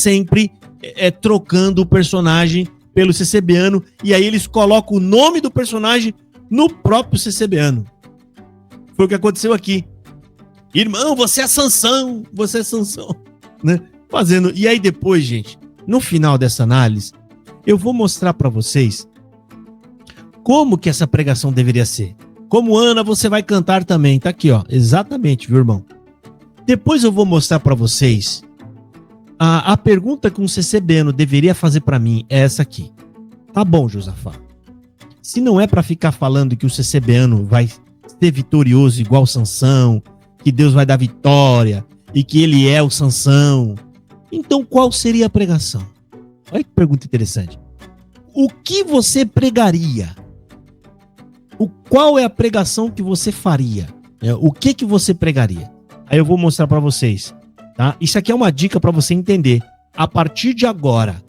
sempre trocando o personagem pelo CCBano, e aí eles colocam o nome do personagem no próprio CCBano. Foi o que aconteceu aqui. Irmão, você é Sansão, né? Fazendo. E aí depois, gente, no final dessa análise, eu vou mostrar para vocês como que essa pregação deveria ser. Como, Ana, você vai cantar também. Tá aqui, ó. Exatamente, viu, irmão? Depois eu vou mostrar para vocês a pergunta que um CCBano deveria fazer para mim é essa aqui. Tá bom, Josafá. Se não é para ficar falando que o CCBano vai ser vitorioso igual Sansão, que Deus vai dar vitória e que ele é o Sansão, então qual seria a pregação? Olha que pergunta interessante. O que você pregaria? Qual é a pregação que você faria? O que você pregaria? Aí eu vou mostrar para vocês. Tá? Isso aqui é uma dica para você entender. A partir de agora,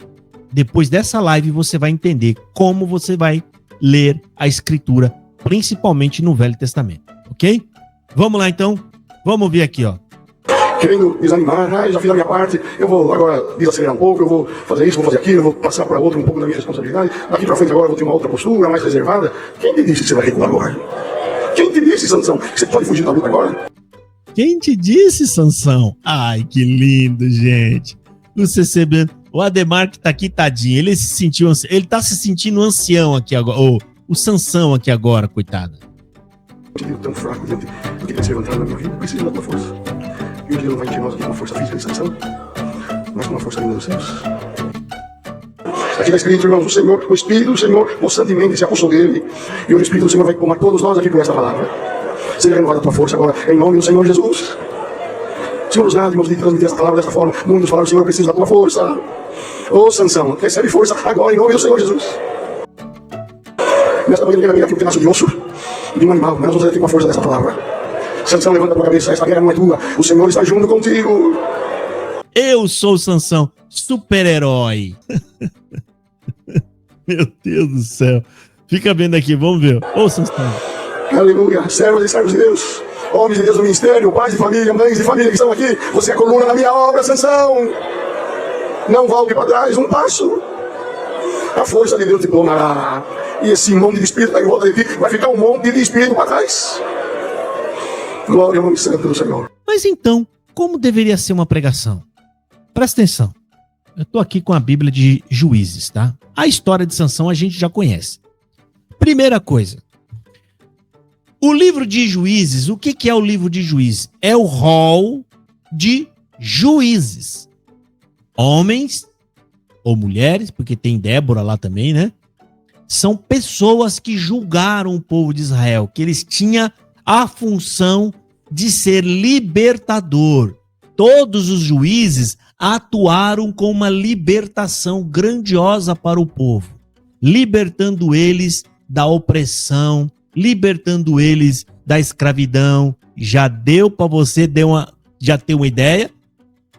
depois dessa live, você vai entender como você vai ler a Escritura, principalmente no Velho Testamento, ok? Vamos lá então, vamos ver aqui, ó. Querendo desanimar, já fiz a minha parte, eu vou agora desacelerar um pouco, eu vou fazer isso, vou fazer aquilo, eu vou passar para outro um pouco da minha responsabilidade, daqui para frente agora eu vou ter uma outra postura, mais reservada. Quem te disse que você vai recuar agora? Quem te disse, Sansão, que você pode fugir da luta agora? Quem te disse, Sansão? Ai, que lindo, gente. O CCB, o Ademar que tá aqui, tadinho, ele tá se sentindo ancião aqui agora, o Sansão aqui agora, coitado. Eu te tão fraco diante do que tem se levantado na minha vida, preciso da tua força. E o dia não vai ter nós aqui com uma força física de Sansão, mas com uma força linda dos céus. Aqui está escrito, irmãos, o Espírito do Senhor constantemente se apossou dele, e o Espírito do Senhor vai tomar todos nós aqui por esta palavra. Seja renovada a tua força agora, em nome do Senhor Jesus. Senhor, nos dá, irmãos, de transmitir essa palavra dessa forma. Muitos falaram, Senhor, eu preciso da tua força. Ô, Sansão, recebe força agora, em nome do Senhor Jesus. Nesta manhã, aqui um pedaço de osso de um animal, mas nós vamos sair aqui com a força dessa palavra. Sansão, levanta a tua cabeça, essa guerra não é tua. O Senhor está junto contigo. Eu sou Sansão, super-herói. Meu Deus do céu. Fica vendo aqui, vamos ver. Ô, Sansão. Aleluia, servos e servos de Deus, homens de Deus do ministério, pais de família, mães de família que estão aqui, você é a coluna na minha obra, Sansão. Não volte para trás um passo. A força de Deus te tomará. E esse monte de espírito está em volta de ti, vai ficar um monte de espírito para trás. Glória ao nome santo do Senhor. Mas então, como deveria ser uma pregação? Presta atenção. Eu estou aqui com a Bíblia de Juízes, tá? A história de Sansão a gente já conhece. Primeira coisa. O livro de Juízes, o que é o livro de Juízes? É o rol de juízes. Homens ou mulheres, porque tem Débora lá também, né? São pessoas que julgaram o povo de Israel, que eles tinham a função de ser libertador. Todos os juízes atuaram com uma libertação grandiosa para o povo, libertando eles da opressão, libertando eles da escravidão. Já deu para você já ter uma ideia?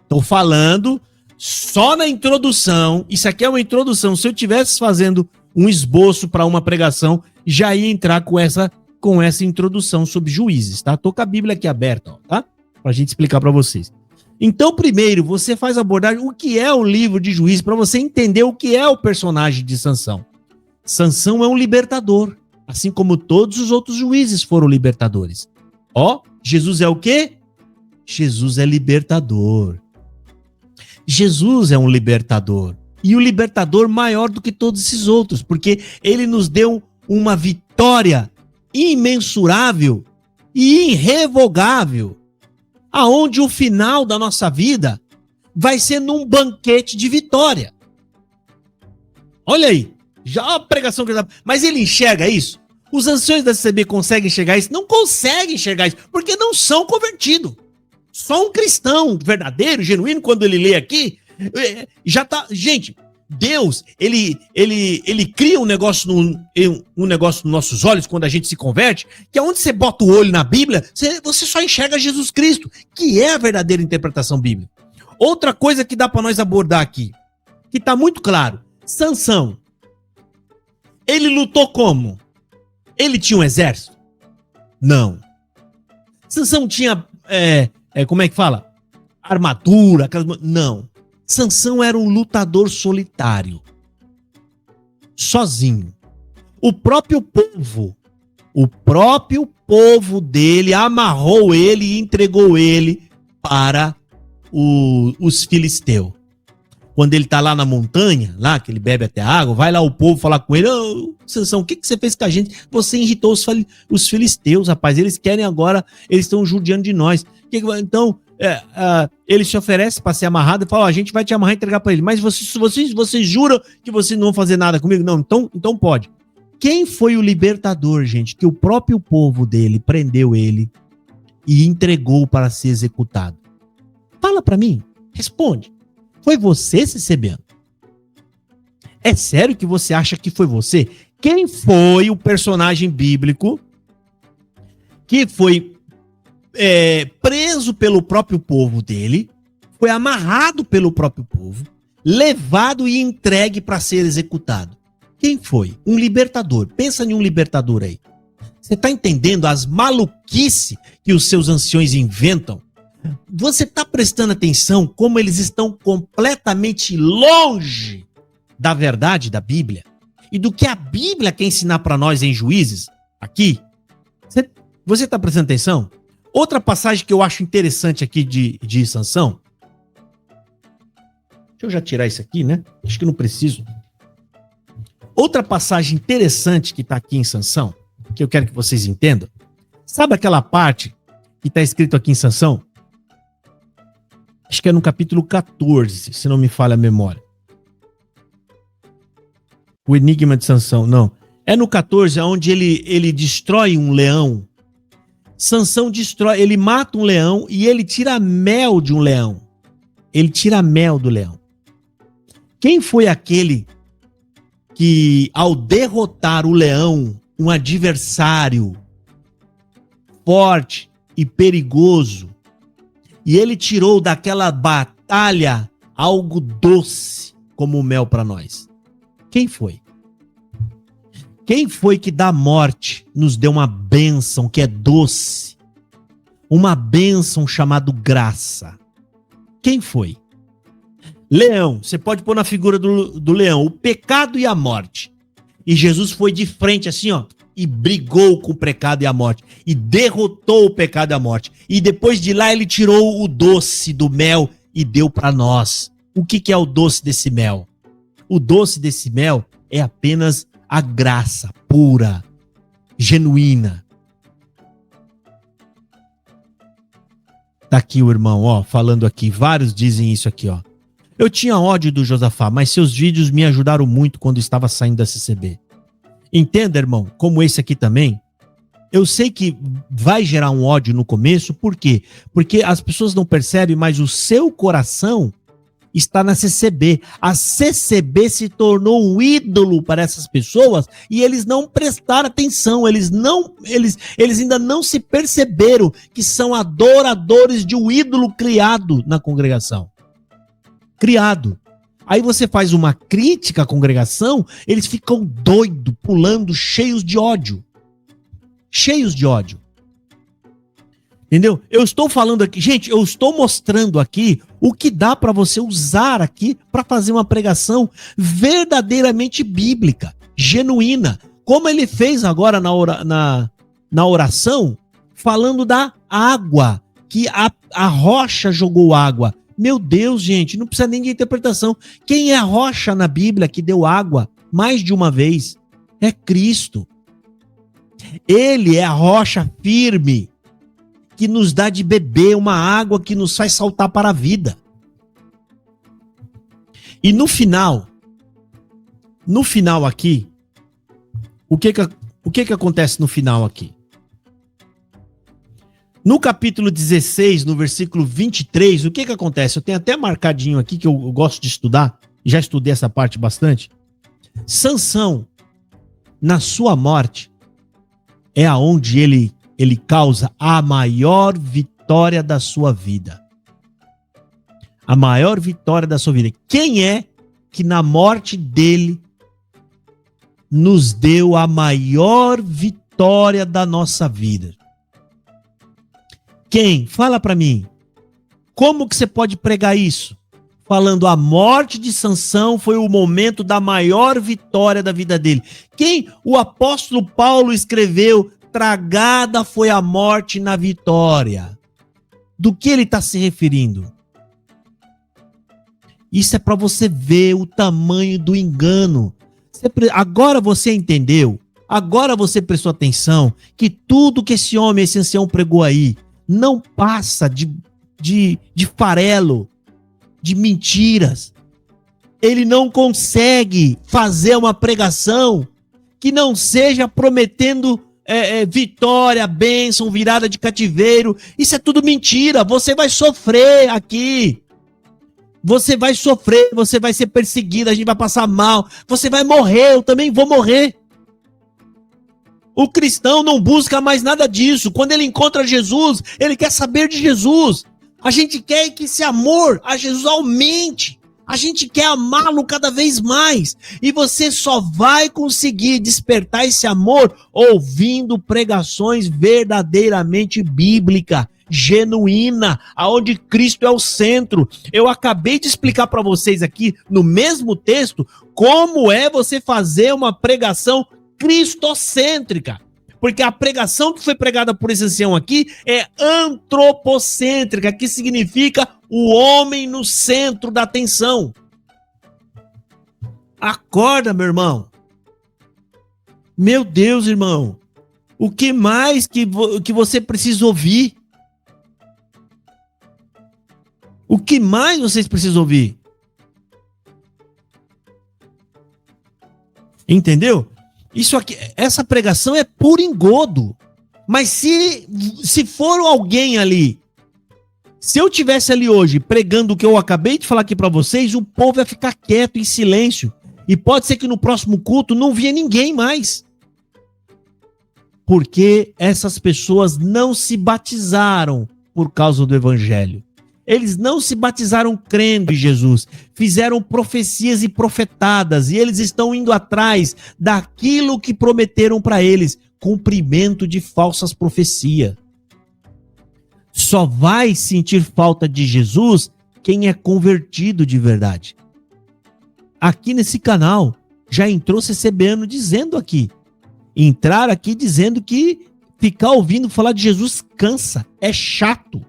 Estou falando só na introdução. Isso aqui é uma introdução. Se eu estivesse fazendo um esboço para uma pregação, já ia entrar com essa introdução sobre juízes, tá? Tô com a Bíblia aqui aberta, ó, tá? Pra gente explicar para vocês. Então, primeiro, você faz a abordagem, o que é o livro de Juízes, para você entender o que é o personagem de Sansão. Sansão é um libertador, assim como todos os outros juízes foram libertadores. Ó, Jesus é o quê? Jesus é libertador. Jesus é um libertador. E o libertador maior do que todos esses outros, porque ele nos deu uma vitória imensurável e irrevogável, aonde o final da nossa vida vai ser num banquete de vitória. Olha aí, já a pregação que ele dá. Mas ele enxerga isso? Os anciões da CCB conseguem enxergar isso? Não conseguem enxergar isso, porque não são convertidos. Só um cristão verdadeiro, genuíno, quando ele lê aqui, já tá... Gente, Deus, ele cria um negócio nos nossos olhos quando a gente se converte, que é onde você bota o olho na Bíblia, você só enxerga Jesus Cristo, que é a verdadeira interpretação bíblica. Outra coisa que dá para nós abordar aqui, que tá muito claro, Sansão, ele lutou como? Ele tinha um exército? Não. Sansão tinha, como é que fala? Armadura? Não. Sansão era um lutador solitário, sozinho. O próprio povo dele amarrou ele e entregou ele para os filisteus. Quando ele está lá na montanha, lá que ele bebe até água, vai lá o povo falar com ele: ô, Sansão, o que você fez com a gente? Você irritou os filisteus, rapaz, eles querem agora, eles estão judiando de nós. Então, ele se oferece para ser amarrado e fala: ó, a gente vai te amarrar e entregar para ele. Mas vocês juram que vocês não vão fazer nada comigo? Não, então pode. Quem foi o libertador, gente, que o próprio povo dele prendeu ele e entregou para ser executado? Fala para mim, responde. Foi você, CCBano? É sério que você acha que foi você? Quem foi o personagem bíblico que foi preso pelo próprio povo dele, foi amarrado pelo próprio povo, levado e entregue para ser executado? Quem foi? Um libertador. Pensa em um libertador aí. Você está entendendo as maluquices que os seus anciões inventam? Você está prestando atenção como eles estão completamente longe da verdade da Bíblia? E do que a Bíblia quer ensinar para nós em Juízes, aqui? Você está prestando atenção? Outra passagem que eu acho interessante aqui de Sansão. Deixa eu já tirar isso aqui, né? Acho que não preciso. Outra passagem interessante que está aqui em Sansão, que eu quero que vocês entendam. Sabe aquela parte que está escrito aqui em Sansão? Acho que é no capítulo 14, se não me falha a memória. O enigma de Sansão, não. É no 14, onde ele destrói um leão. Sansão destrói, ele mata um leão e ele tira mel de um leão. Ele tira mel do leão. Quem foi aquele que, ao derrotar o leão, um adversário forte e perigoso, e ele tirou daquela batalha algo doce como o mel para nós? Quem foi? Quem foi que da morte nos deu uma bênção que é doce? Uma bênção chamada graça. Quem foi? Leão. Você pode pôr na figura do leão o pecado e a morte. E Jesus foi de frente assim, ó, e brigou com o pecado e a morte. E derrotou o pecado e a morte. E depois de lá ele tirou o doce do mel e deu para nós. O que é o doce desse mel? O doce desse mel é apenas a graça pura, genuína. Tá aqui o irmão, ó, falando aqui. Vários dizem isso aqui, ó. Eu tinha ódio do Josafá, mas seus vídeos me ajudaram muito quando estava saindo da CCB. Entenda, irmão, como esse aqui também. Eu sei que vai gerar um ódio no começo, por quê? Porque as pessoas não percebem, mas o seu coração está na CCB. A CCB se tornou um ídolo para essas pessoas e eles não prestaram atenção, eles ainda não se perceberam que são adoradores de um ídolo criado na congregação. Criado. Aí você faz uma crítica à congregação, eles ficam doidos, pulando, cheios de ódio. Cheios de ódio. Entendeu? Eu estou falando aqui, gente, eu estou mostrando aqui o que dá para você usar aqui para fazer uma pregação verdadeiramente bíblica, genuína. Como ele fez agora na oração, falando da água, que a rocha jogou água. Meu Deus, gente, não precisa nem de interpretação. Quem é a rocha na Bíblia que deu água mais de uma vez? É Cristo. Ele é a rocha firme que nos dá de beber uma água que nos faz saltar para a vida. E no final aqui, o que acontece no final aqui? No capítulo 16, no versículo 23, o que acontece? Eu tenho até marcadinho aqui que eu gosto de estudar, já estudei essa parte bastante. Sansão, na sua morte, é aonde ele causa a maior vitória da sua vida. A maior vitória da sua vida. Quem é que na morte dele nos deu a maior vitória da nossa vida? Quem? Fala para mim. Como que você pode pregar isso? falando a morte de Sansão foi o momento da maior vitória da vida dele. Quem o apóstolo Paulo escreveu, tragada foi a morte na vitória. Do que ele está se referindo? Isso é para você ver o tamanho do engano. Agora você entendeu? Agora você prestou atenção que tudo que esse homem, esse ancião pregou aí, não passa de farelo, de mentiras. Ele não consegue fazer uma pregação que não seja prometendo vitória, bênção, virada de cativeiro. Isso é tudo mentira. Você vai sofrer aqui. Você vai sofrer, você vai ser perseguido, a gente vai passar mal. Você vai morrer, eu também vou morrer. O cristão não busca mais nada disso. Quando ele encontra Jesus, ele quer saber de Jesus. A gente quer que esse amor a Jesus aumente. A gente quer amá-lo cada vez mais. E você só vai conseguir despertar esse amor ouvindo pregações verdadeiramente bíblicas, genuína, aonde Cristo é o centro. Eu acabei de explicar para vocês aqui, no mesmo texto, como é você fazer uma pregação cristocêntrica. Porque a pregação que foi pregada por esse ancião aqui é antropocêntrica, que significa o homem no centro da atenção. Acorda, meu irmão. Meu Deus, irmão. O que mais que você precisa ouvir? O que mais vocês precisam ouvir? Entendeu? Isso aqui, essa pregação é puro engodo. Mas se for alguém ali, se eu tivesse ali hoje pregando o que eu acabei de falar aqui para vocês, o povo ia ficar quieto, em silêncio. E pode ser que no próximo culto não vinha ninguém mais. Porque essas pessoas não se batizaram por causa do evangelho. Eles não se batizaram crendo em Jesus, fizeram profecias e profetadas, e eles estão indo atrás daquilo que prometeram para eles, cumprimento de falsas profecias. Só vai sentir falta de Jesus quem é convertido de verdade. Aqui nesse canal, já entrou CCBano dizendo aqui, entrar aqui dizendo que ficar ouvindo falar de Jesus cansa, é chato.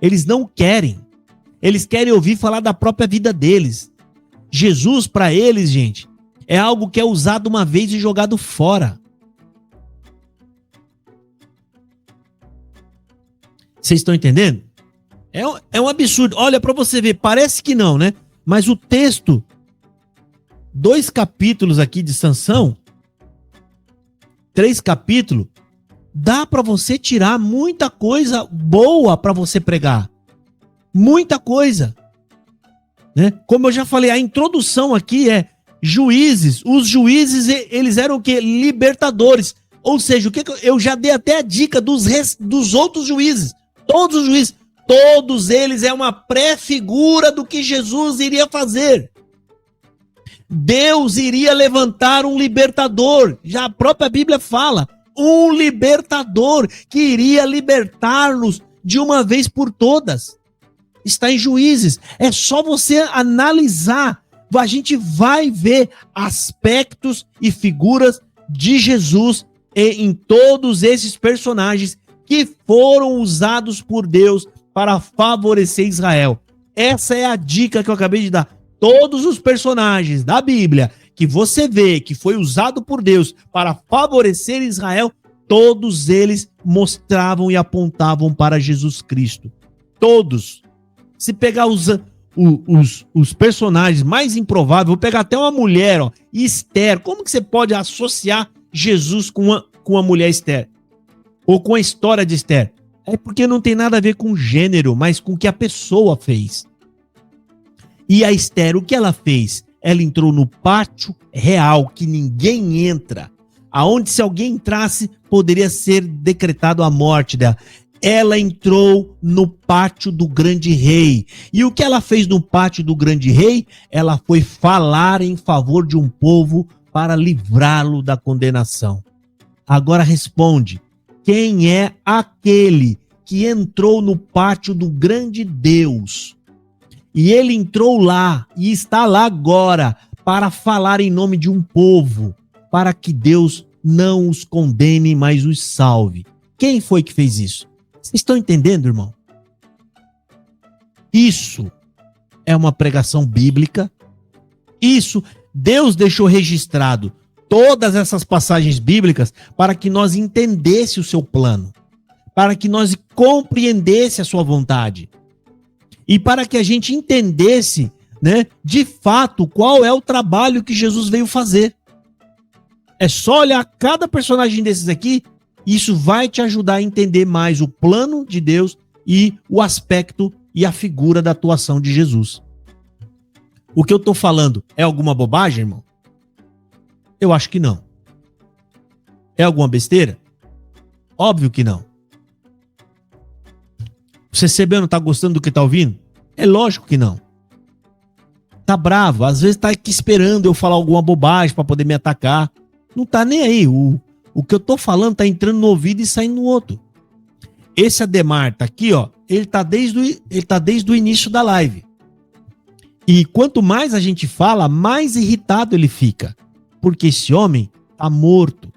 Eles não querem. Eles querem ouvir falar da própria vida deles. Jesus, para eles, gente, é algo que é usado uma vez e jogado fora. Vocês estão entendendo? É um absurdo. Olha, para você ver, parece que não, né? Mas o texto, 2 capítulos aqui de Sansão, 3 capítulos, dá para você tirar muita coisa boa para você pregar. Muita coisa. Né? Como eu já falei, a introdução aqui é juízes. Os juízes, eles eram o quê? Libertadores. Ou seja, o que eu já dei até a dica dos outros juízes. Todos os juízes. Todos eles é uma pré-figura do que Jesus iria fazer. Deus iria levantar um libertador. Já a própria Bíblia fala. Um libertador que iria libertar-nos de uma vez por todas. Está em Juízes. É só você analisar. A gente vai ver aspectos e figuras de Jesus em todos esses personagens que foram usados por Deus para favorecer Israel. Essa é a dica que eu acabei de dar. Todos os personagens da Bíblia que você vê que foi usado por Deus para favorecer Israel, todos eles mostravam e apontavam para Jesus Cristo. Todos. Se pegar os personagens mais improváveis, vou pegar até uma mulher, ó, Esther. Como que você pode associar Jesus com a mulher Esther? Ou com a história de Esther? É porque não tem nada a ver com gênero, mas com o que a pessoa fez. E a Esther, o que ela fez? Ela entrou no pátio real, que ninguém entra. Aonde se alguém entrasse, poderia ser decretado a morte dela. Ela entrou no pátio do grande rei. E o que ela fez no pátio do grande rei? Ela foi falar em favor de um povo para livrá-lo da condenação. Agora responde, quem é aquele que entrou no pátio do grande Deus E ele entrou lá e está lá agora para falar em nome de um povo, para que Deus não os condene, mas os salve. Quem foi que fez isso? Vocês estão entendendo, irmão? Isso é uma pregação bíblica. Isso, Deus deixou registrado todas essas passagens bíblicas para que nós entendesse o seu plano, para que nós compreendesse a sua vontade e para que a gente entendesse, né, de fato qual é o trabalho que Jesus veio fazer. É só olhar cada personagem desses aqui, isso vai te ajudar a entender mais o plano de Deus e o aspecto e a figura da atuação de Jesus. O que eu tô falando é alguma bobagem, irmão? Eu acho que não. É alguma besteira? Óbvio que não. Você recebendo, tá gostando do que tá ouvindo? É lógico que não. Tá bravo, às vezes tá aqui esperando eu falar alguma bobagem para poder me atacar. Não tá nem aí. O que eu tô falando tá entrando no ouvido e saindo no outro. Esse Ademar tá aqui, ó. Ele tá desde o início da live. E quanto mais a gente fala, mais irritado ele fica. Porque esse homem tá morto.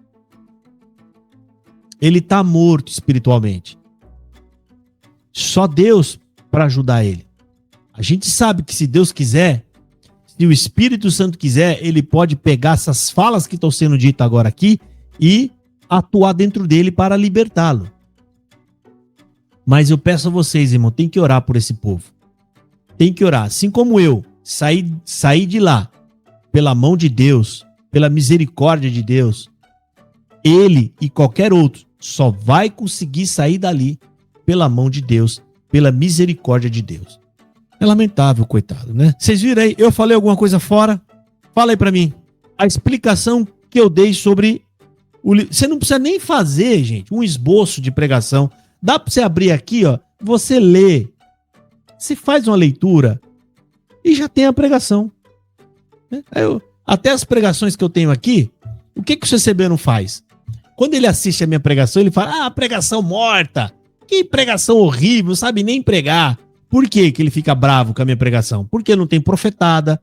Ele tá morto espiritualmente. Só Deus para ajudar ele. A gente sabe que se Deus quiser, se o Espírito Santo quiser, ele pode pegar essas falas que estão sendo ditas agora aqui e atuar dentro dele para libertá-lo. Mas eu peço a vocês, irmão, tem que orar por esse povo. Tem que orar. Assim como eu saí de lá pela mão de Deus, pela misericórdia de Deus, ele e qualquer outro só vai conseguir sair dali pela mão de Deus, pela misericórdia de Deus. É lamentável, coitado, né? Vocês viram aí? Eu falei alguma coisa fora? Fala aí pra mim. A explicação que eu dei sobre o livro. Você não precisa nem fazer, gente, um esboço de pregação. Dá pra você abrir aqui, ó. Você lê. Você faz uma leitura e já tem a pregação. Até as pregações que eu tenho aqui, o que o CCB não faz? Quando ele assiste a minha pregação, ele fala, pregação morta. Que pregação horrível, não sabe nem pregar. Por que ele fica bravo com a minha pregação? Porque não tem profetada,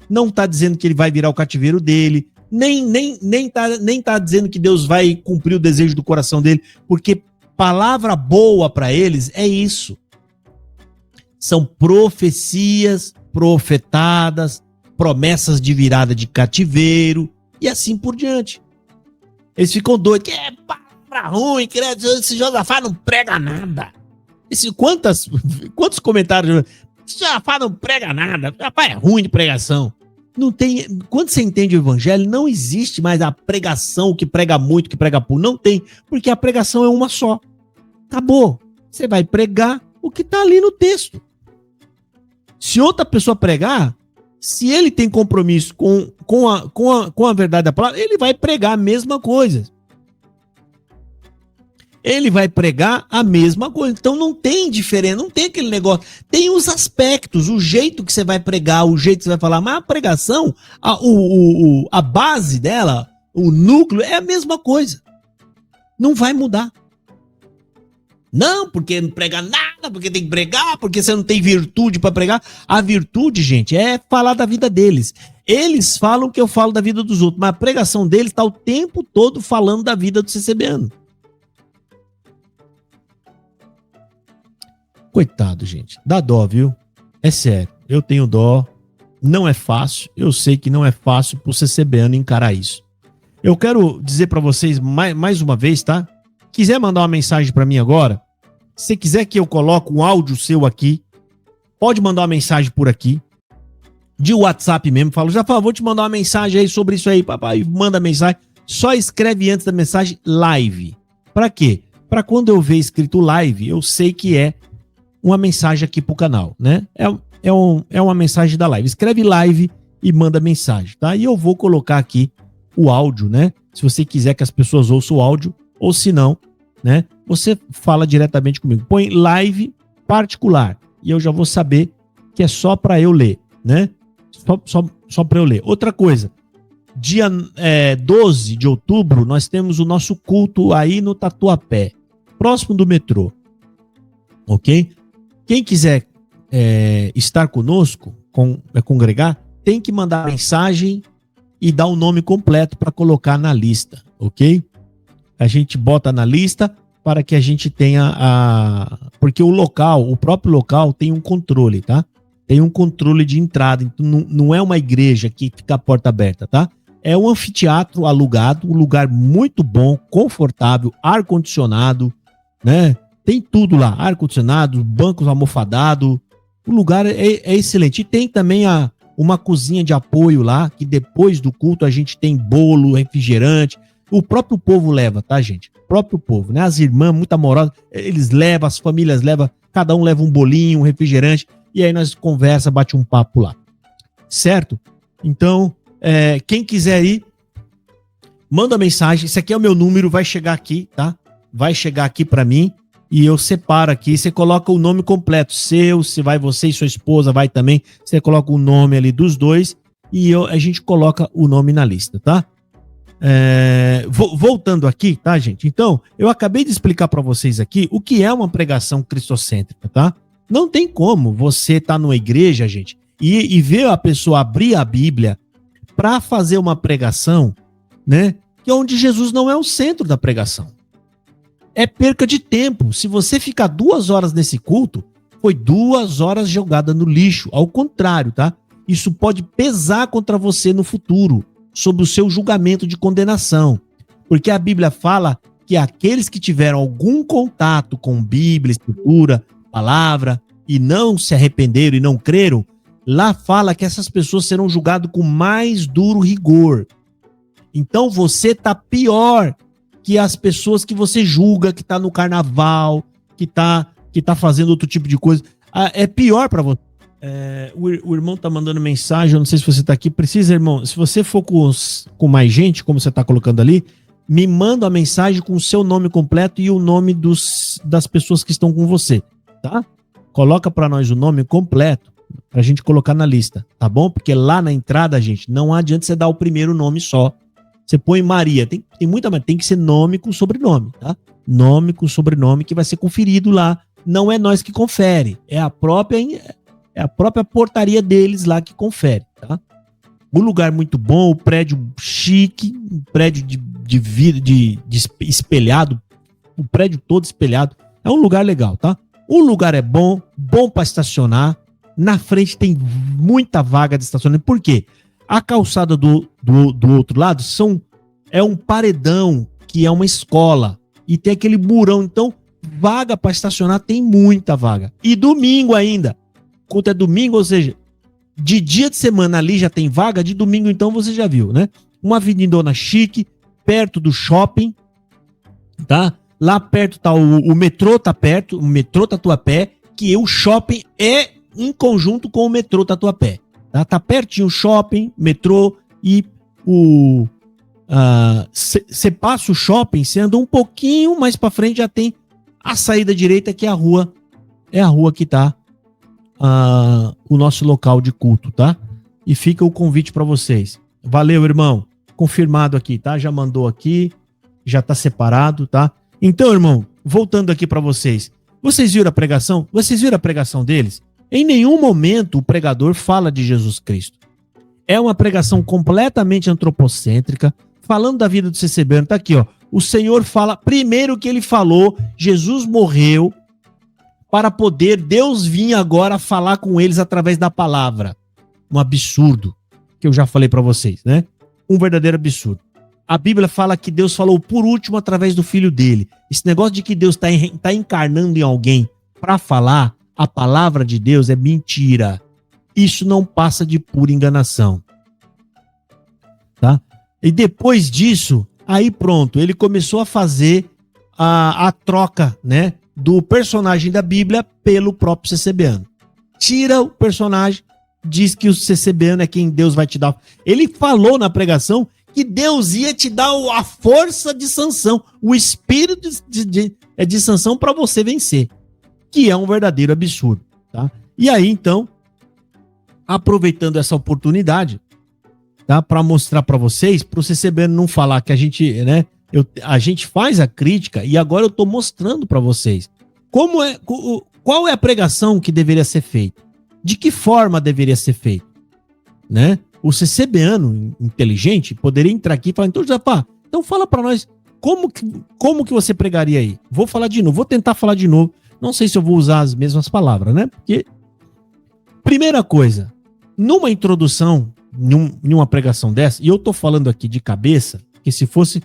não tá dizendo que ele vai virar o cativeiro dele, nem tá dizendo que Deus vai cumprir o desejo do coração dele, porque palavra boa para eles é isso. São profecias profetadas, promessas de virada de cativeiro e assim por diante. Eles ficam doidos, que é palavra ruim, que esse Josafá não prega nada. Quantos comentários? Esse Josafá não prega nada, Josafá é ruim de pregação. Não tem, quando você entende o evangelho, não existe mais a pregação que prega muito, que prega pouco. Não tem, porque a pregação é uma só. Acabou. Você vai pregar o que está ali no texto. Se outra pessoa pregar, se ele tem compromisso com a verdade da palavra, ele vai pregar a mesma coisa. Ele vai pregar a mesma coisa. Então não tem diferença, não tem aquele negócio. Tem os aspectos, o jeito que você vai pregar, o jeito que você vai falar. Mas a pregação, a base dela, o núcleo, é a mesma coisa. Não vai mudar. Não, porque não prega nada, porque tem que pregar, porque você não tem virtude para pregar. A virtude, gente, é falar da vida deles. Eles falam que eu falo da vida dos outros, mas a pregação deles está o tempo todo falando da vida do CCBano. Coitado, gente. Dá dó, viu? É sério. Eu tenho dó. Não é fácil. Eu sei que não é fácil pro CCBano encarar isso. Eu quero dizer para vocês mais uma vez, tá? Quiser mandar uma mensagem para mim agora, se quiser que eu coloque um áudio seu aqui, pode mandar uma mensagem por aqui, de WhatsApp mesmo, falo, já vou te mandar uma mensagem aí sobre isso aí, papai, manda mensagem, só escreve antes da mensagem live. Para quê? Para quando eu ver escrito live, eu sei que é uma mensagem aqui pro canal, né? É uma mensagem da live. Escreve live e manda mensagem, tá? E eu vou colocar aqui o áudio, né? Se você quiser que as pessoas ouçam o áudio, ou se não, né? Você fala diretamente comigo. Põe live particular e eu já vou saber que é só para eu ler, né? Só para eu ler. Outra coisa, dia 12 de outubro nós temos o nosso culto aí no Tatuapé, próximo do metrô, ok? Quem quiser estar conosco, congregar, tem que mandar mensagem e dar o nome completo para colocar na lista, ok? A gente bota na lista para que a gente tenha porque o próprio local tem um controle, tá? Tem um controle de entrada, então não é uma igreja que fica a porta aberta, tá? É um anfiteatro alugado, um lugar muito bom, confortável, ar-condicionado, né? Tem tudo lá, ar-condicionado, bancos almofadados, o lugar é excelente. E tem também uma cozinha de apoio lá, que depois do culto a gente tem bolo, refrigerante. O próprio povo leva, tá, gente? O próprio povo, né? As irmãs, muito amorosas, eles levam, as famílias levam, cada um leva um bolinho, um refrigerante, e aí nós conversa, bate um papo lá. Certo? Então, quem quiser ir, manda mensagem. Esse aqui é o meu número, vai chegar aqui, tá? Vai chegar aqui pra mim. E eu separo aqui, você coloca o nome completo seu, se vai você e sua esposa, vai também, você coloca o nome ali dos dois e a gente coloca o nome na lista, tá? Voltando aqui, tá, gente? Então, eu acabei de explicar para vocês aqui o que é uma pregação cristocêntrica, tá? Não tem como você tá numa igreja, gente, e ver a pessoa abrir a Bíblia para fazer uma pregação, né? Que é onde Jesus não é o centro da pregação. É perca de tempo. Se você ficar 2 horas nesse culto, foi 2 horas jogada no lixo. Ao contrário, tá? Isso pode pesar contra você no futuro, sob o seu julgamento de condenação. Porque a Bíblia fala que aqueles que tiveram algum contato com Bíblia, Escritura, palavra, e não se arrependeram e não creram, lá fala que essas pessoas serão julgadas com mais duro rigor. Então você tá pior que as pessoas que você julga, que tá no carnaval, que tá fazendo outro tipo de coisa. É pior pra você. O irmão tá mandando mensagem, eu não sei se você tá aqui. Precisa, irmão, se você for com mais gente, como você tá colocando ali, me manda a mensagem com o seu nome completo e o nome das pessoas que estão com você, tá? Coloca pra nós o nome completo pra gente colocar na lista, tá bom? Porque lá na entrada, gente, não adianta você dar o primeiro nome só. Você põe Maria, tem muita, mas tem que ser nome com sobrenome, tá? Nome com sobrenome que vai ser conferido lá. Não é nós que confere, é a própria portaria deles lá que confere, tá? O lugar muito bom, o prédio chique, um prédio de vidro, de espelhado, o prédio todo espelhado. É um lugar legal, tá? O lugar é bom para estacionar. Na frente tem muita vaga de estacionamento. Por quê? A calçada do outro lado é um paredão, que é uma escola. E tem aquele murão. Então, vaga para estacionar tem muita vaga. E domingo ainda. Quando é domingo, ou seja, de dia de semana ali já tem vaga. De domingo, então, você já viu, né? Uma avenidona chique, perto do shopping. Tá? Lá perto tá o metrô, tá perto. O metrô Tatuapé. Que o shopping é em conjunto com o metrô Tatuapé. Tá pertinho o shopping, metrô e você passa o shopping, você anda um pouquinho mais pra frente, já tem a saída direita, que é a rua que tá o nosso local de culto, tá? E fica o convite pra vocês. Valeu, irmão. Confirmado aqui, tá? Já mandou aqui, já tá separado, tá? Então, irmão, voltando aqui pra vocês. Vocês viram a pregação? Vocês viram a pregação deles? Em nenhum momento o pregador fala de Jesus Cristo. É uma pregação completamente antropocêntrica, falando da vida do CCBano. Tá aqui, ó. O Senhor fala, primeiro que ele falou, Jesus morreu para poder Deus vir agora falar com eles através da palavra. Um absurdo, que eu já falei para vocês, né? Um verdadeiro absurdo. A Bíblia fala que Deus falou por último através do Filho dele. Esse negócio de que Deus tá encarnando em alguém para falar a palavra de Deus é mentira. Isso não passa de pura enganação. Tá? E depois disso, aí pronto, ele começou a fazer a troca, né, do personagem da Bíblia pelo próprio CCBano. Tira o personagem, diz que o CCBano é quem Deus vai te dar. Ele falou na pregação que Deus ia te dar a força de Sansão, o espírito de Sansão para você vencer. Que é um verdadeiro absurdo, tá? E aí, então, aproveitando essa oportunidade, tá, para mostrar para vocês, para o CCBano não falar que a gente, né, a gente faz a crítica e agora eu tô mostrando para vocês como qual é a pregação que deveria ser feita? De que forma deveria ser feita? Né? O CCBano inteligente poderia entrar aqui e falar, então, Josafá, então fala para nós como que você pregaria aí? Vou falar de novo, vou tentar falar de novo. Não sei se eu vou usar as mesmas palavras, né? Porque, primeira coisa, numa introdução, numa pregação dessa, e eu tô falando aqui de cabeça, que se fosse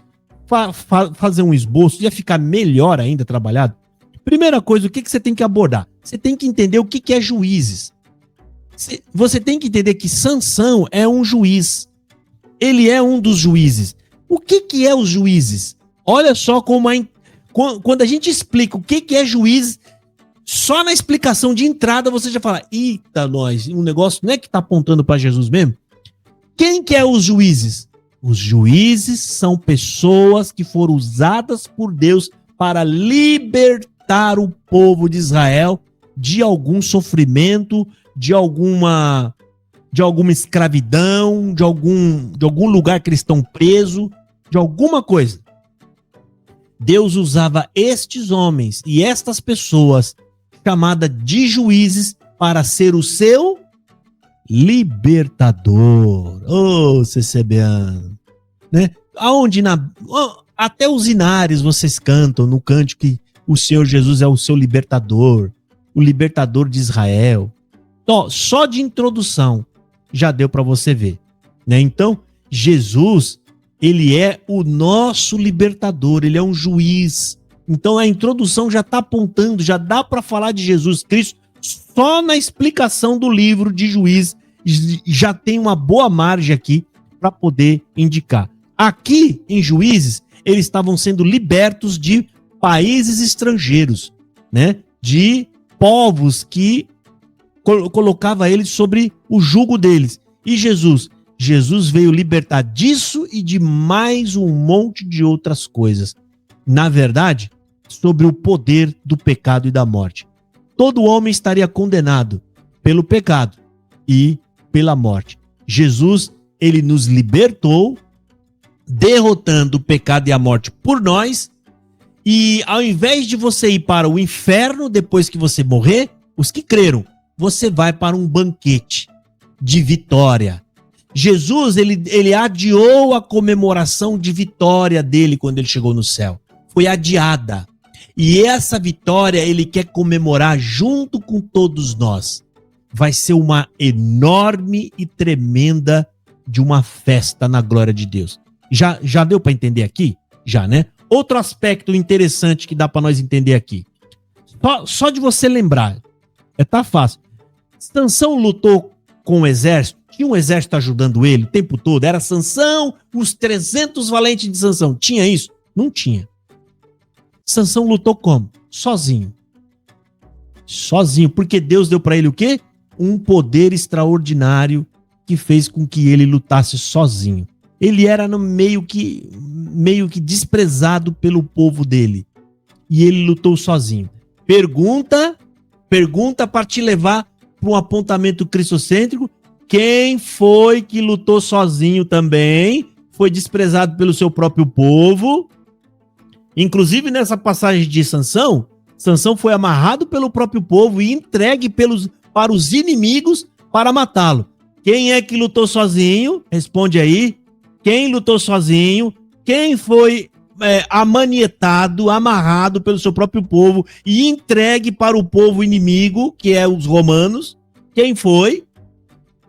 fazer um esboço, ia ficar melhor ainda trabalhado. Primeira coisa, o que você tem que abordar? Você tem que entender o que é Juízes. Você tem que entender que Sansão é um juiz. Ele é um dos juízes. O que é os juízes? Olha só como quando a gente explica o que é juízes, só na explicação de entrada você já fala, eita, nós, um negócio não é que tá apontando para Jesus mesmo? Quem que é os juízes? Os juízes são pessoas que foram usadas por Deus para libertar o povo de Israel de algum sofrimento, de alguma escravidão, de algum lugar que eles estão presos, de alguma coisa. Deus usava estes homens e estas pessoas, chamada de juízes, para ser o seu libertador. Ô, CCBano, né? Até os Inares vocês cantam no cântico que o Senhor Jesus é o seu libertador, o libertador de Israel. Então, só de introdução já deu para você ver, né? Então, Jesus, ele é o nosso libertador, ele é um juiz. Então, a introdução já está apontando, já dá para falar de Jesus Cristo só na explicação do livro de Juízes. Já tem uma boa margem aqui para poder indicar. Aqui, em Juízes, eles estavam sendo libertos de países estrangeiros, né? De povos que colocava eles sobre o jugo deles. E Jesus veio libertar disso e de mais um monte de outras coisas. Na verdade, sobre o poder do pecado e da morte. Todo homem estaria condenado pelo pecado e pela morte. Jesus, ele nos libertou, derrotando o pecado e a morte por nós. E ao invés de você ir para o inferno depois que você morrer, os que creram, você vai para um banquete de vitória. Jesus, ele adiou a comemoração de vitória dele quando ele chegou no céu. Foi adiada. E essa vitória ele quer comemorar junto com todos nós. Vai ser uma enorme e tremenda de uma festa na glória de Deus. Já deu para entender aqui? Já, né? Outro aspecto interessante que dá para nós entender aqui. Só de você lembrar. Tá fácil. Sansão lutou com o exército. Tinha um exército ajudando ele o tempo todo. Era Sansão, os 300 valentes de Sansão. Tinha isso? Não tinha. Sansão lutou como? Sozinho. Sozinho. Porque Deus deu para ele o quê? Um poder extraordinário que fez com que ele lutasse sozinho. Ele era meio que desprezado pelo povo dele. E ele lutou sozinho. Pergunta para te levar para um apontamento cristocêntrico. Quem foi que lutou sozinho também? Foi desprezado pelo seu próprio povo. Inclusive nessa passagem de Sansão foi amarrado pelo próprio povo e entregue para os inimigos para matá-lo. Quem é que lutou sozinho? Responde aí. Quem lutou sozinho? Quem foi amanietado, amarrado pelo seu próprio povo e entregue para o povo inimigo, que é os romanos? Quem foi?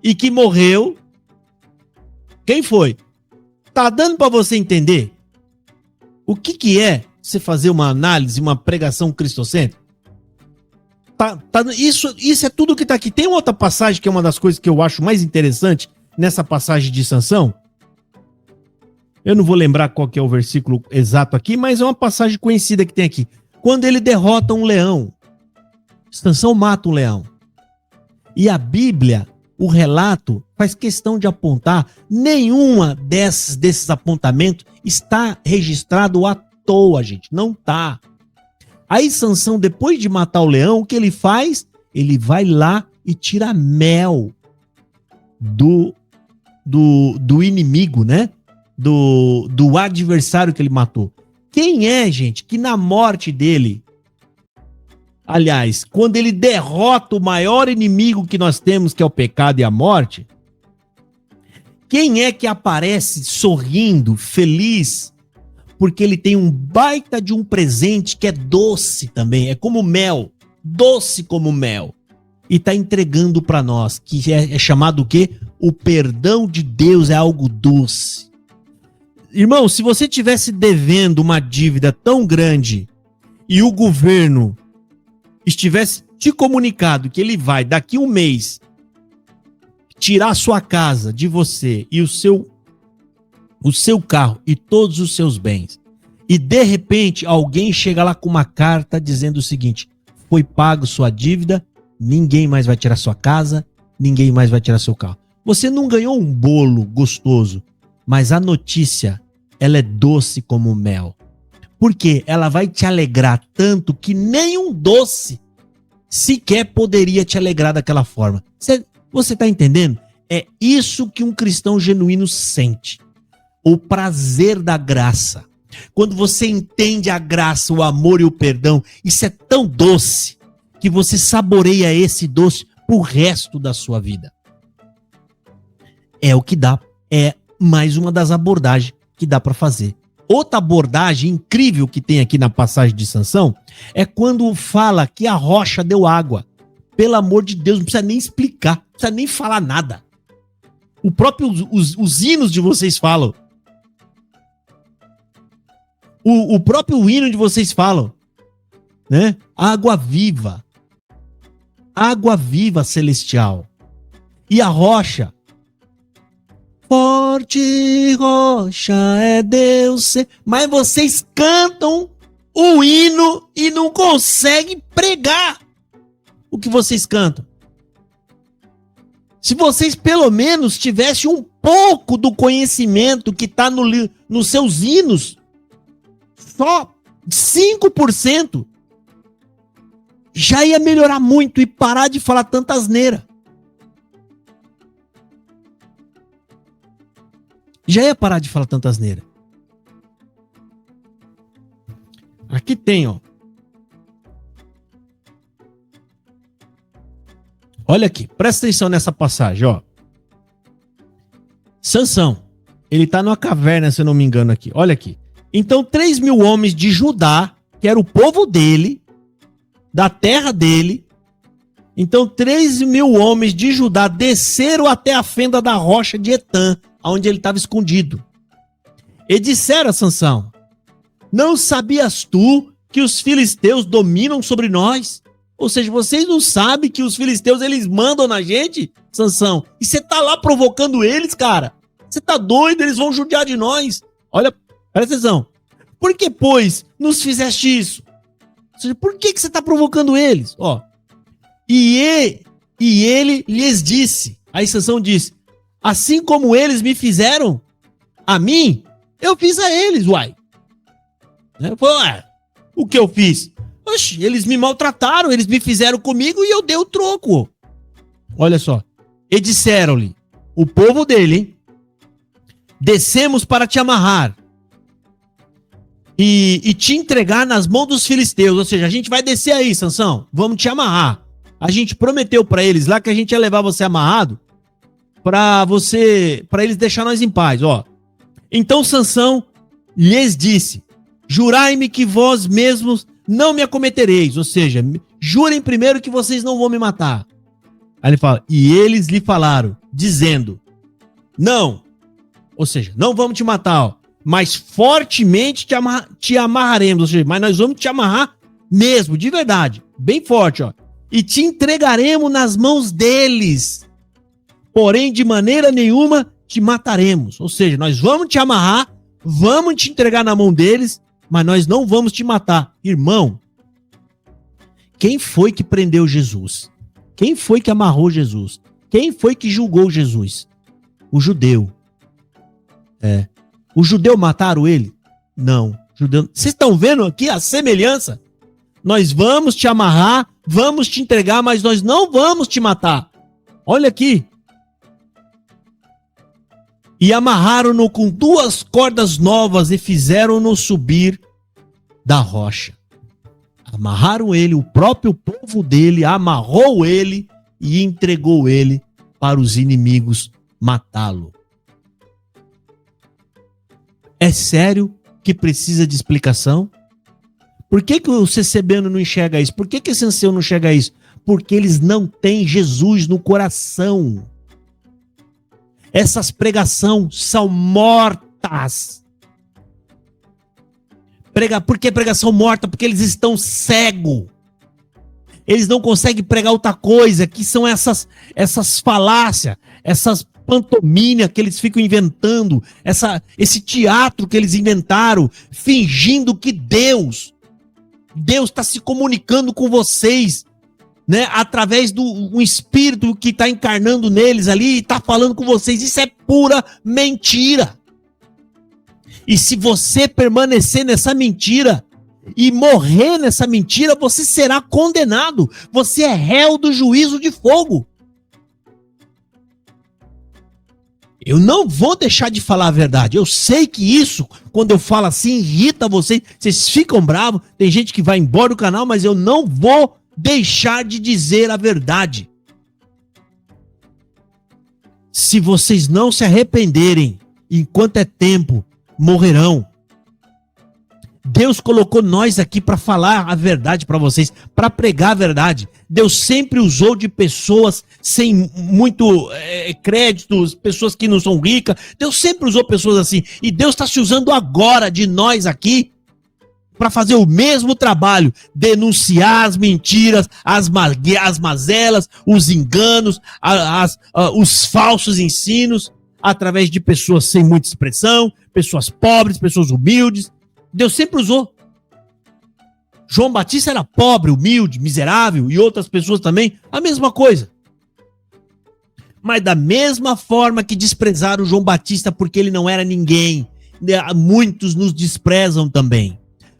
E que morreu? Quem foi? Tá dando para você entender o que é você fazer uma análise, uma pregação cristocêntrica? Isso é tudo que tá aqui. Tem outra passagem que é uma das coisas que eu acho mais interessante nessa passagem de Sansão. Eu não vou lembrar qual que é o versículo exato aqui, mas é uma passagem conhecida que tem aqui. Quando ele derrota um leão, Sansão mata um leão. E a Bíblia, o relato, faz questão de apontar, nenhuma desses apontamentos está registrado à toa, gente. Não tá. Aí Sansão, depois de matar o leão, o que ele faz? Ele vai lá e tira mel do inimigo, né? Do adversário que ele matou. Quem é, gente, que na morte dele aliás, quando ele derrota o maior inimigo que nós temos, que é o pecado e a morte, quem é que aparece sorrindo, feliz, porque ele tem um baita de um presente que é doce também, é como mel, doce como mel, e está entregando para nós, que é chamado o quê? O perdão de Deus é algo doce. Irmão, se você tivesse devendo uma dívida tão grande e o governo estivesse te comunicado que ele vai, daqui um mês, tirar a sua casa de você e o seu carro e todos os seus bens, e de repente alguém chega lá com uma carta dizendo o seguinte: foi pago sua dívida, ninguém mais vai tirar sua casa, ninguém mais vai tirar seu carro. Você não ganhou um bolo gostoso, mas a notícia, ela é doce como mel. Porque ela vai te alegrar tanto que nenhum doce sequer poderia te alegrar daquela forma. Você está entendendo? É isso que um cristão genuíno sente. O prazer da graça. Quando você entende a graça, o amor e o perdão, isso é tão doce que você saboreia esse doce pro resto da sua vida. É o que dá. É mais uma das abordagens que dá para fazer. Outra abordagem incrível que tem aqui na passagem de Sansão é quando fala que a rocha deu água. Pelo amor de Deus, não precisa nem explicar, não precisa nem falar nada. O próprio, os hinos de vocês falam. O próprio hino de vocês falam, né? Água viva celestial. E a rocha, forte rocha é Deus. Mas vocês cantam o hino e não conseguem pregar o que vocês cantam. Se vocês pelo menos tivessem um pouco do conhecimento que está nos seus hinos, só 5%, já ia melhorar muito e parar de falar tanta asneira. Já ia parar de falar tanta asneira. Aqui tem, ó. Olha aqui, presta atenção nessa passagem, ó. Sansão, ele tá numa caverna, se eu não me engano aqui. Olha aqui. Então 3.000 homens de Judá, que era o povo dele, da terra dele. Então 3.000 homens de Judá desceram até a fenda da rocha de Etã, onde ele estava escondido. E disseram a Sansão: não sabias tu que os filisteus dominam sobre nós? Ou seja, vocês não sabem que os filisteus, eles mandam na gente, Sansão? E você tá lá provocando eles, cara? Você tá doido? Eles vão judiar de nós. Olha, presta atenção. Por que, pois, nos fizeste isso? Ou seja, por que você tá provocando eles? Ó. E ele lhes disse. Aí Sansão disse: assim como eles me fizeram a mim, eu fiz a eles, uai. Ué, o que eu fiz? Oxi, eles me maltrataram, eles me fizeram comigo e eu dei o troco. Olha só. E disseram-lhe, o povo dele, hein? Descemos para te amarrar e te entregar nas mãos dos filisteus. Ou seja, a gente vai descer aí, Sansão, vamos te amarrar. A gente prometeu para eles lá que a gente ia levar você amarrado para eles deixar nós em paz, ó. Então Sansão lhes disse: jurai-me que vós mesmos não me acometereis, ou seja, jurem primeiro que vocês não vão me matar. Aí ele fala: e eles lhe falaram, dizendo: não, ou seja, não vamos te matar, ó, mas fortemente te amarraremos, ou seja, mas nós vamos te amarrar mesmo, de verdade, bem forte, ó, e te entregaremos nas mãos deles, porém de maneira nenhuma te mataremos, ou seja, nós vamos te amarrar, vamos te entregar na mão deles, mas nós não vamos te matar. Irmão, quem foi que prendeu Jesus? Quem foi que amarrou Jesus? Quem foi que julgou Jesus? O judeu. O judeu mataram ele? Não. Vocês estão vendo aqui a semelhança? Nós vamos te amarrar, vamos te entregar, mas nós não vamos te matar. Olha aqui. E amarraram-no com 2 cordas novas e fizeram-no subir da rocha. Amarraram ele, o próprio povo dele amarrou ele e entregou ele para os inimigos matá-lo. É sério que precisa de explicação? Por que o CCBano não enxerga isso? Por que esse ancião não enxerga isso? Porque eles não têm Jesus no coração. Essas pregações são mortas. Por que pregação morta? Porque eles estão cegos. Eles não conseguem pregar outra coisa, que são essas falácias, essas pantomínia que eles ficam inventando, esse teatro que eles inventaram, fingindo que Deus está se comunicando com vocês, né, através do espírito que está encarnando neles ali e está falando com vocês. Isso é pura mentira. E se você permanecer nessa mentira e morrer nessa mentira, você será condenado. Você é réu do juízo de fogo. Eu não vou deixar de falar a verdade. Eu sei que isso, quando eu falo assim, irrita vocês. Vocês ficam bravos. Tem gente que vai embora do canal, mas eu não vou deixar de dizer a verdade. Se vocês não se arrependerem, enquanto é tempo, morrerão. Deus colocou nós aqui para falar a verdade para vocês, para pregar a verdade. Deus sempre usou de pessoas sem muito créditos, pessoas que não são ricas. Deus sempre usou pessoas assim. E Deus está se usando agora de nós aqui para fazer o mesmo trabalho, denunciar as mentiras, as mazelas, os enganos, os falsos ensinos, através de pessoas sem muita expressão, pessoas pobres, pessoas humildes. Deus sempre usou. João Batista era pobre, humilde, miserável, e outras pessoas também, a mesma coisa. Mas da mesma forma que desprezaram João Batista porque ele não era ninguém, muitos nos desprezam também.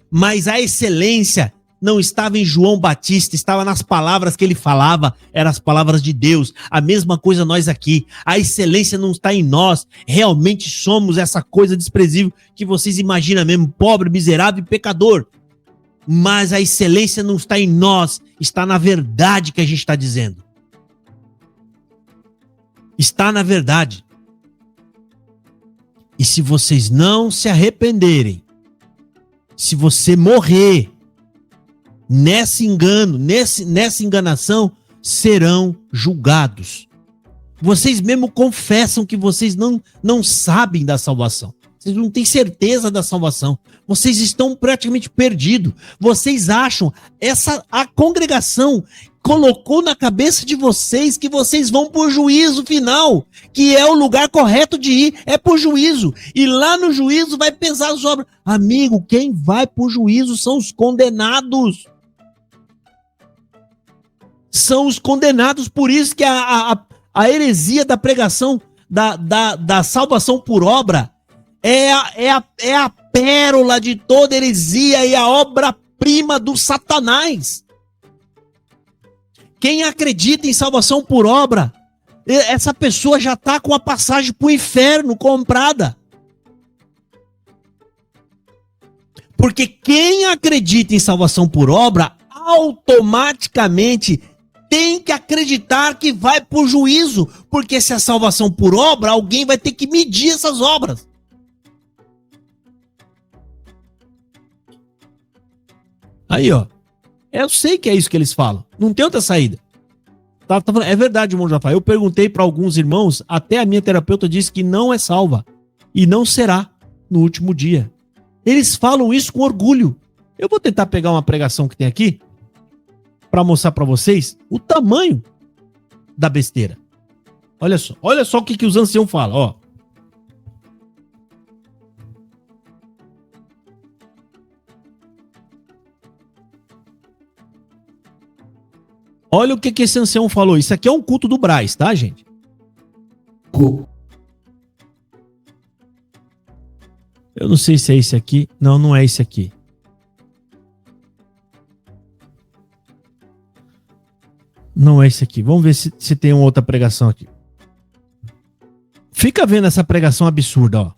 Mas a excelência não estava em João Batista, estava nas palavras que ele falava, eram as palavras de Deus. A mesma coisa nós aqui. A excelência não está em nós. Realmente somos essa coisa desprezível que vocês imaginam mesmo, pobre, miserável e pecador. Mas a excelência não está em nós, está na verdade que a gente está dizendo. Está na verdade. E se vocês não se arrependerem, se você morrer nesse engano, nessa enganação, serão julgados. Vocês mesmo confessam que vocês não sabem da salvação. Vocês não têm certeza da salvação. Vocês estão praticamente perdidos. Vocês acham, a congregação colocou na cabeça de vocês que vocês vão para o juízo final, que é o lugar correto de ir, é para o juízo. E lá no juízo vai pesar as obras. Amigo, quem vai para o juízo são os condenados. São os condenados, por isso que a heresia da pregação da salvação por obra é a pérola de toda heresia e a obra-prima do Satanás. Quem acredita em salvação por obra, essa pessoa já está com a passagem para o inferno comprada. Porque quem acredita em salvação por obra, automaticamente tem que acreditar que vai para o juízo. Porque se é salvação por obra, alguém vai ter que medir essas obras. Aí, ó. Eu sei que é isso que eles falam. Não tem outra saída. É verdade, irmão Rafael. Eu perguntei para alguns irmãos, até a minha terapeuta disse que não é salva. E não será no último dia. Eles falam isso com orgulho. Eu vou tentar pegar uma pregação que tem aqui para mostrar para vocês o tamanho da besteira. Olha só o que os anciãos falam, ó. Olha o que esse ancião falou. Isso aqui é um culto do Brás, tá, gente? Eu não sei se é esse aqui. Não, não é esse aqui. Não é esse aqui. Vamos ver se tem uma outra pregação aqui. Fica vendo essa pregação absurda, ó.